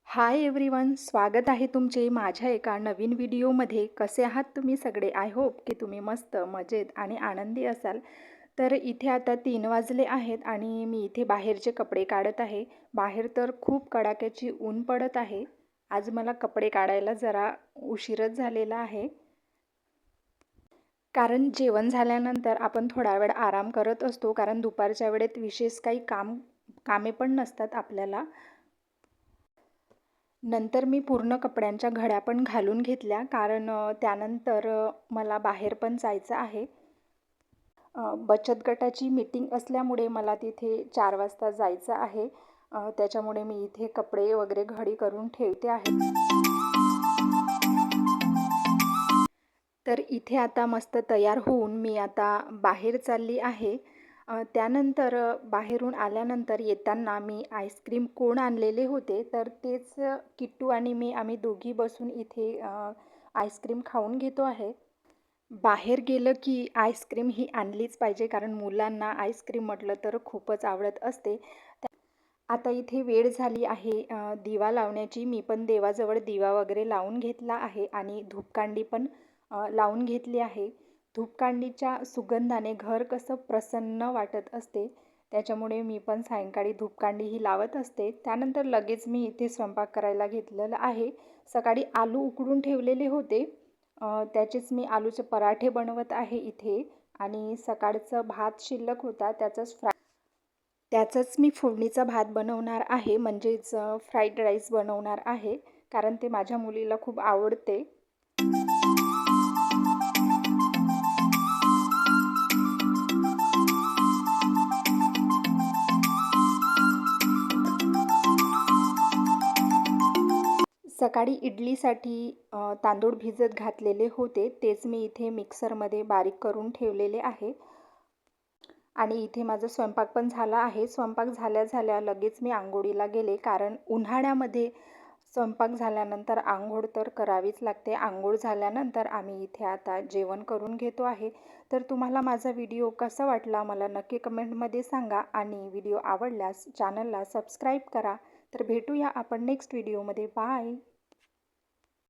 Hi everyone, स्वागत आहे तुमचे माझ्या एका नवीन व्हिडिओमध्ये. कसे आहात तुम्ही सगळे? आय होप की तुम्ही मस्त मजेत आणि आनंदी असाल. तर इथे आता 3 वाजले आहेत आणि मी इथे बाहेरचे कपडे काढत आहे. बाहेर तर खूप कडाक्याची ऊन पडत आहे. आज मला कपडे काढायला जरा उशीरच झालेला आहे. कारण जेवण झाल्यानंतर आपण थोडा वेळ आराम करत असतो, कारण दुपारच्या वेळेत विशेष काही कामे पण नसतात आपल्याला. नंतर मी पूर्ण कपड्यांच्या घड्या पण घालून घेतल्या, कारण त्यानंतर मला बाहेर पण जायचं आहे. बचत गटाची मीटिंग असल्यामुळे मला तिथे 4 वाजता जायचं आहे. त्याच्यामुळे मी इथे कपडे वगैरे घडी करून ठेवते आहे. तर इथे आता मस्त तयार होऊन मी आता बाहेर चालली आहे. त्यानंतर बाहेरून आल्यानंतर येताना मी आईस्क्रीम कोण आणलेले होते, तर तेच किट्टू आणि मी आम्ही दोघी बसून इथे आईस्क्रीम खाऊन घेतो आहे. बाहेर गेलं की आईस्क्रीम ही आणलीच पाहिजे, कारण मुलांना आईस्क्रीम म्हटलं तर खूपच आवडत असते. आता इथे वेळ झाली आहे दिवा लावण्याची. मी पण देवाजवळ दिवा वगैरे लावून घेतला आहे आणि धूपकांडी पण लावून घेतली आहे. धूपकांडीच्या सुगंधाने घर कसं प्रसन्न वाटत असते. त्याच्यामुळे मी पण सायंकाळी धूपकांडी ही लावत असते. त्यानंतर लगेच मी इथे स्वयंपाक करायला घेतलेलं आहे. सकाळी आलू उकडून ठेवलेले होते. त्याचेच मी आलूचे पराठे बनवत आहे इथे. आणि सकाळचं भात शिल्लक होता, त्याचंच मी फोडणीचा भात बनवणार आहे, म्हणजेच फ्राईड राईस बनवणार आहे, कारण ते माझ्या मुलीला खूप आवडते. सकाळी इडलीसाठी तांदूळ भिजत घातलेले होते, तेच मी इथे मिक्सरमध्ये बारीक करून ठेवलेले आहे. आणि इथे माझा स्वयंपाक पण झाला आहे. स्वयंपाक झाल्या झाल्या लगेच मी अंघोळीला गेले, कारण उन्हाळ्यामध्ये स्वयंपाक झाल्यानंतर अंघोळ तर करावीच लागते. अंघोळ झाल्यानंतर आम्ही इथे आता जेवण करून घेतो आहे. तर तुम्हाला माझा व्हिडिओ कसा वाटला मला नक्की कमेंटमध्ये सांगा, आणि व्हिडिओ आवडल्यास चॅनलला सबस्क्राईब करा. तर भेटूया आपण नेक्स्ट व्हिडिओमध्ये. बाय.